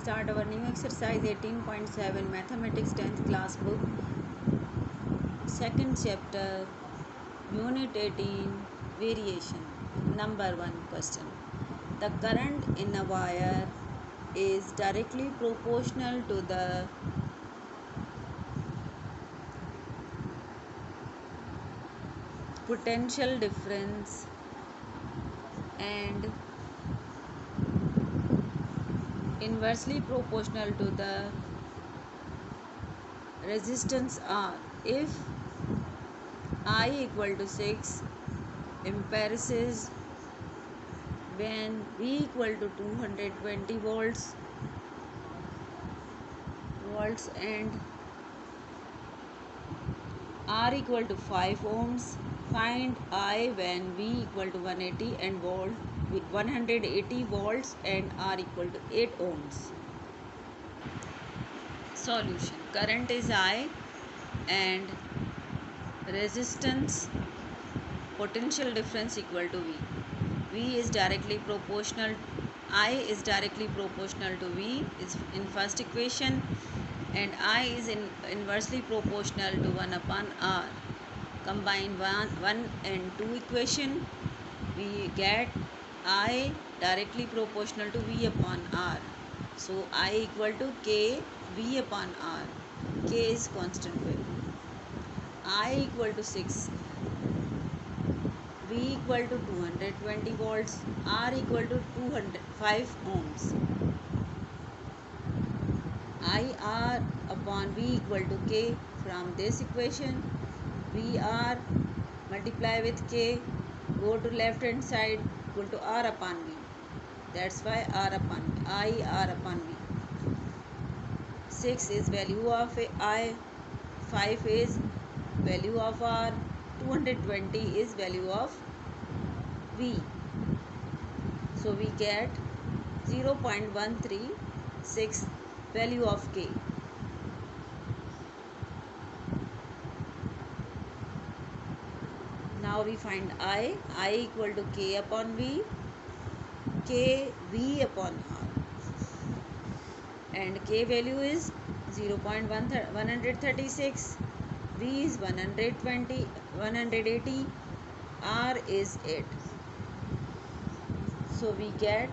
start our new exercise 18.7 mathematics 10th class book, second chapter, unit 18, variation. Number 1 question. The current in a wire is directly proportional to the potential difference and inversely proportional to the resistance R. If I equal to 6, impedances when V equal to 220 volts and R equal to 5 ohms, find I when V equal to 180 and 180 volts and R equal to 8 ohms. Solution. Current is I and resistance potential difference equal to V. V is directly proportional, I is directly proportional to V is in first equation, and I is inversely proportional to 1 upon R. Combine 1 and 2 equation, we get I directly proportional to V upon R. So I equal to K V upon R. K is constant value. I equal to 6. V equal to 220 volts. R equal to 205 ohms. IR upon V equal to K. From this equation, VR multiply with K, go to left hand side, equal to R upon V. That's why R upon V. IR upon V. 6 is value of I, 5 is value of R, 220 is value of V. So we get 0.136 value of K. Now we find I equal to K upon V, K V upon R, and K value is 0.136, V is 180, R is 8. So we get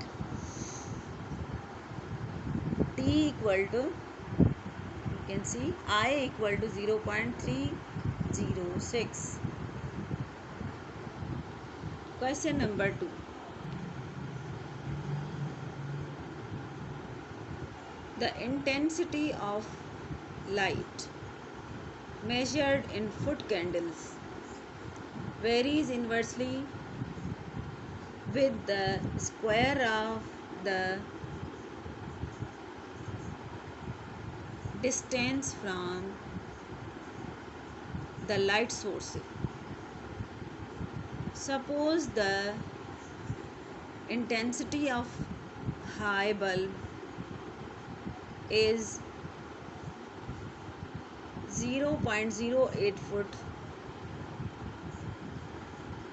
T equal to, you can see I equal to 0.306. Question number 2. The intensity of light measured in foot candles varies inversely with the square of the distance from the light source. Suppose the intensity of high bulb is 0.08 foot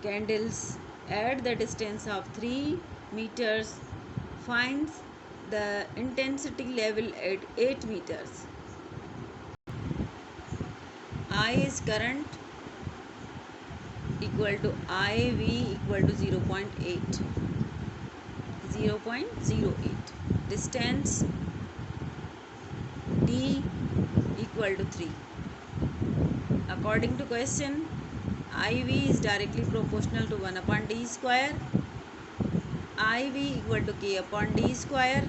candles at the distance of 3 meters finds the intensity level at 8 meters. I is current equal to IV equal to 0.8. Distance D equal to 3. According to question, IV is directly proportional to 1 upon D square. IV equal to K upon D square.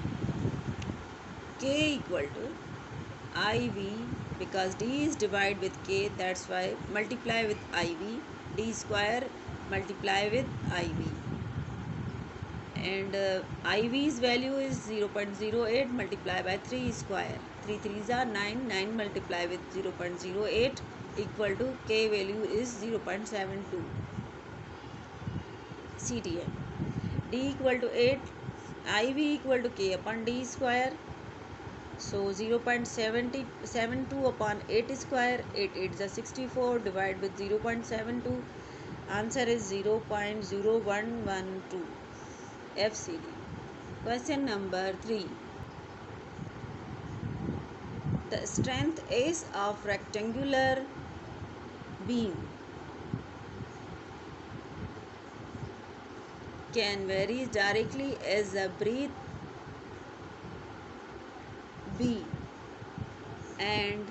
K equal to IV, because D is divided with K, that's why multiply with IV. D square multiply with IV. And IV's value is 0.08 multiplied by 3 square. 3 3s are 9. 9 multiplied with 0.08 equal to K value is 0.72 CTM. D equal to 8. IV equal to K upon D square. So 0.72 upon 8 square. 8 8 is 64. Divide with 0.72. Answer is 0.0112. FCD. Question number 3. The strength is of rectangular beam can vary directly as the breadth b and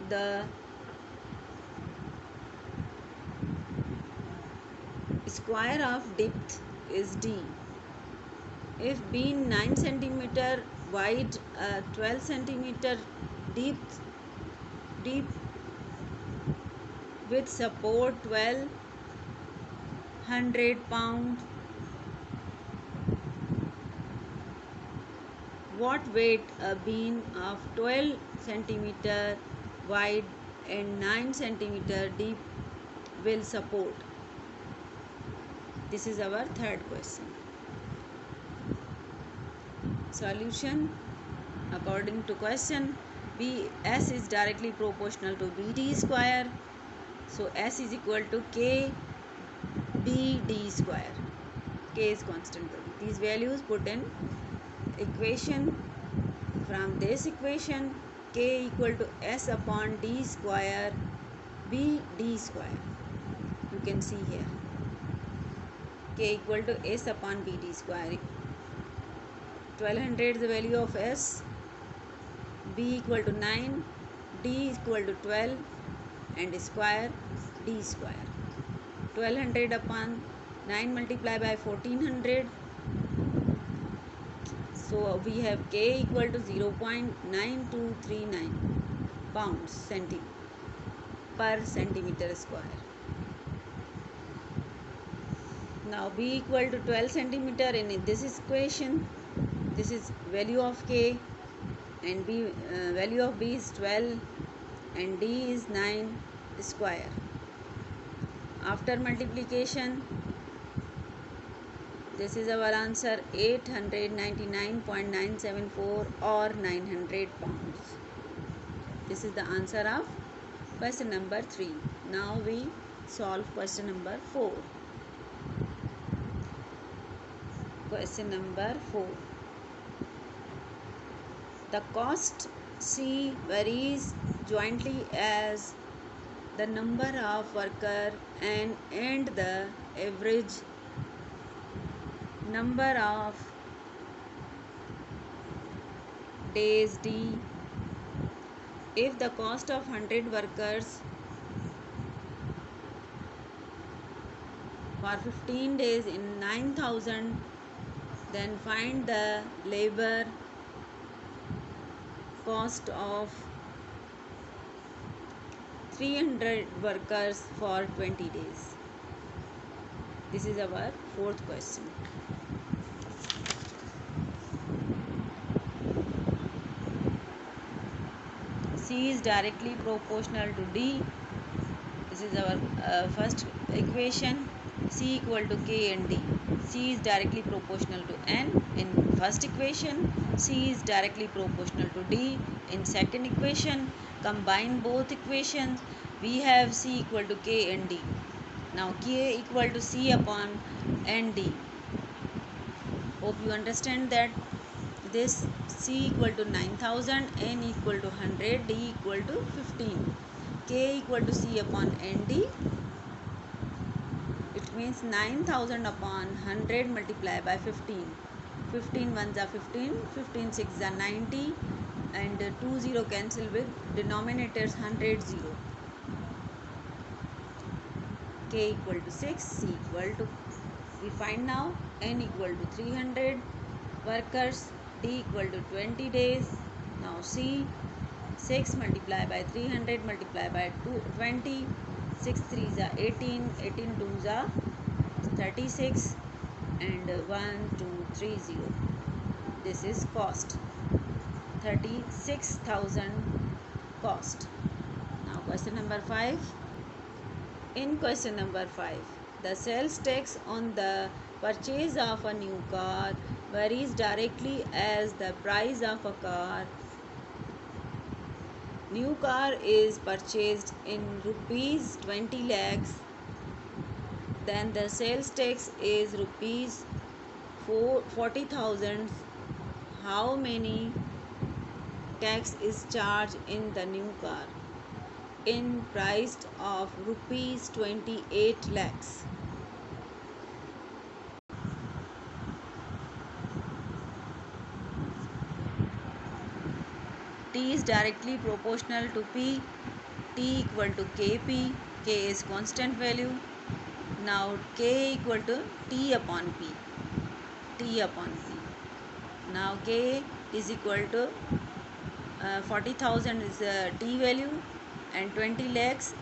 the square of depth is d. If beam 9 cm wide, 12 cm deep, deep with support 1200 pound, what weight a beam of 12 cm wide and 9 cm deep will support? This is our third question. Solution: according to question, S is directly proportional to BD square. So S is equal to K BD square. K is constant. These values put in equation. From this equation, K equal to S upon D square BD square. You can see here. K equal to S upon BD square. 1200 is the value of S. B equal to 9. D equal to 12 and square D square. 1200 upon 9 multiplied by 1400. So we have K equal to 0.9239 pounds per centimeter square. Now B equal to 12 centimeter in this equation. This is value of K and value of B is 12 and D is 9 square. After multiplication, this is our answer, 899.974 or 900 pounds. This is the answer of question number 3. Now we solve question number 4. Question number 4. The cost C varies jointly as the number of worker and the average number of days D. If the cost of 100 workers for 15 days in 9,000, then find the labor cost of 300 workers for 20 days. This is our fourth question. C is directly proportional to D. This is our first equation. C equal to K and D. C is directly proportional to N in first equation. C is directly proportional to D in second equation. Combine both equations. We have C equal to K and D. Now K equal to C upon ND. Hope you understand that this C equal to 9,000, N equal to 100, D equal to 15. K equal to C upon ND. It means 9,000 upon 100 multiplied by 15. 15 ones are 15, 15 six are 90 and 2 0 cancel with denominators 100 0. K equal to 6, C equal to, we find now N equal to 300 workers, D equal to 20 days. Now C, 6 multiplied by 300 multiplied by 20, 6 3s are 18, 18 2s are 36 and 1 2 3 0. This is cost, 36,000 cost. Now question number 5. In question number 5, the sales tax on the purchase of a new car varies directly as the price of a car. New car is purchased in rupees 20 lakhs. Then the sales tax is rupees 40,000. How many tax is charged in the new car in priced of rupees 28 lakhs. T is directly proportional to P. T equal to Kp. K is constant value. Now K equal to T upon P. T upon P. Now K is equal to 40,000 is T value and 20 lakhs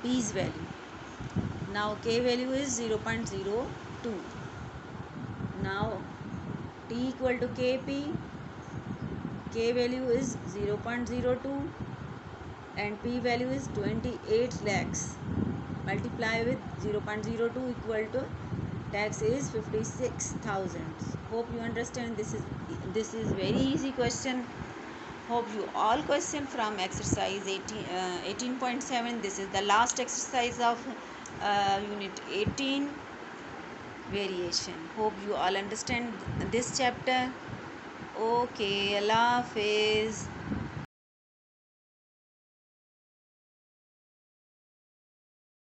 P's value. Now K value is 0.02. Now T equal to Kp. K value is 0.02 and P value is 28 lakhs. Multiply with 0.02 equal to tax is 56,000. Hope you understand. This is very easy question. Hope you all question from exercise 18.7. This is the last exercise of unit 18 variation. Hope you all understand this chapter. Okay, Allah Hafiz.